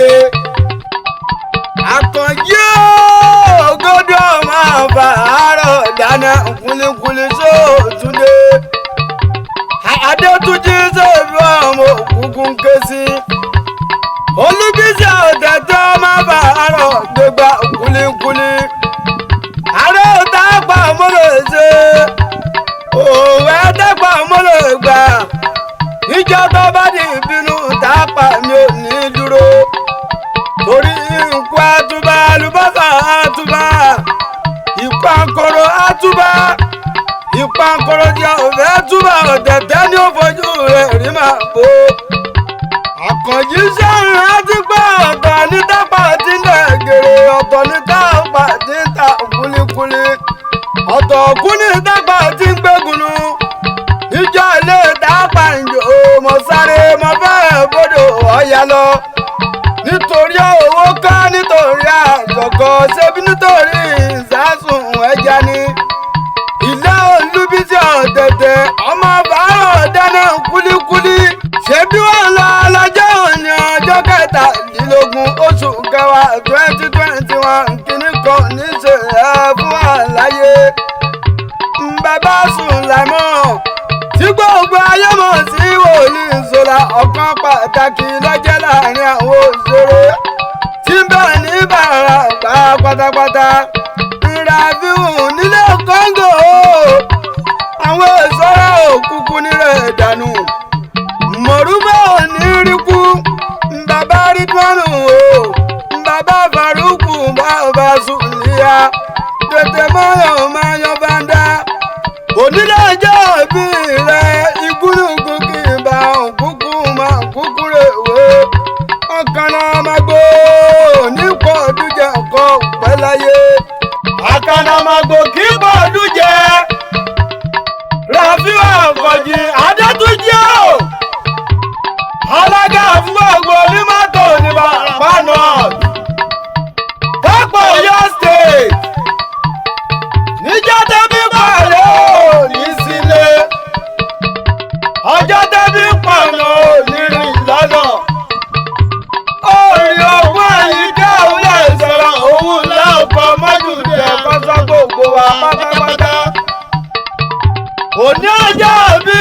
láyé. Àkànjí ògòdò máa bá àárọ̀ dáná kúlíkúlí sóòtúndé. Adétúnjí sèbí ọmọ òkùnkùn ké sí. Olúbísí ọ̀tẹ̀tẹ̀ máa bá àárọ̀ gbégbá kúlíkúlí. Àárẹ̀ òtá pa mọ́lẹ̀ ṣe. Òwe dẹ́gbà mọ́lẹ̀ gbà. Ìjọ tó bá di ìbínú tápà mi ò ní dúró. Torí ikú àtúbà àlùbọ́sà àtúbà. Ìpàkòrò àtúbà. Ìpàkòrò jẹ́ òfé túbà ọ̀tẹ̀tẹ̀ ní ó fojú rẹ̀ rí máa bò. Àkànjí sẹ́rìn láti pé ọ̀tọ̀ ní tápà tí ń dẹ̀ gèrè, ọ̀tọ̀ ní tápà tí ń ta kúlíkúlí. Ọ̀tọ̀ kú ní tápà tí ń gbégunu. Ìjọ ilé tápà ń jò mo sáré mo fẹ́ bódò ọ̀yà lọ. Nítorí owó ká nítorí àjọkọ̀ ṣebí nítorí ìsásùn ẹja ni. Ilé Olúbísí ọ̀tẹ̀tẹ̀ ọmọ bàárọ̀ dáná kúlíkúlí. Ṣebí wọ́n lọ lọ́jọ́ òní ọjọ́ kẹtàdínlógún oṣù kẹwàá 2021 kíní kan níṣe ẹ fún àlàyé. Bàbá Sùláìmọ̀ tí gbogbo ayé mọ̀ sí Wòlíì Ṣọlá ọ̀kan pàtàkì lọ́jẹ́ láàrin àwọn òṣèré tí ń bẹ̀ ní Ìbàràpá pátápátá. Rafiu nílé Kóńgò àwọn ìṣọ́ra òkùnkùn nílẹ̀ dànù. Mọ̀rúbà ní ríkú bàbá Ridwanu o bàbá Faruku bàbá Sùlíyà tètè máyọ̀ bàndà. Onílé ọjọ́ ìbí rẹ̀ igúnnugù kì í bá òkúkú máa kúkú rè wé. Ọkàn náà máa gbó nípò ọdúnjẹ ọkọ̀ pẹ́ láyé. Àkànnàmàgbò kì í bọ̀ ọdúnjẹ. Rafiu Àkànjí Adétúnjí o. Alága fún gbogbo onímọ́tò ní Ìbàràpá North. Pápá Ọ̀yọ́ State. Níjọ́ tẹ́bí pààlẹ́ ò ní sílé. Ọjọ́ tẹ́bí pààlẹ́ ò ní rìn lọ́nà. Orí ogún àyíká òun ẹ̀sọ̀rọ̀ òun lẹ́ọ̀pọ̀ mọ́júdé kọ́sọ́ gbogbo wa pátápátá. Òní ọjọ́ bí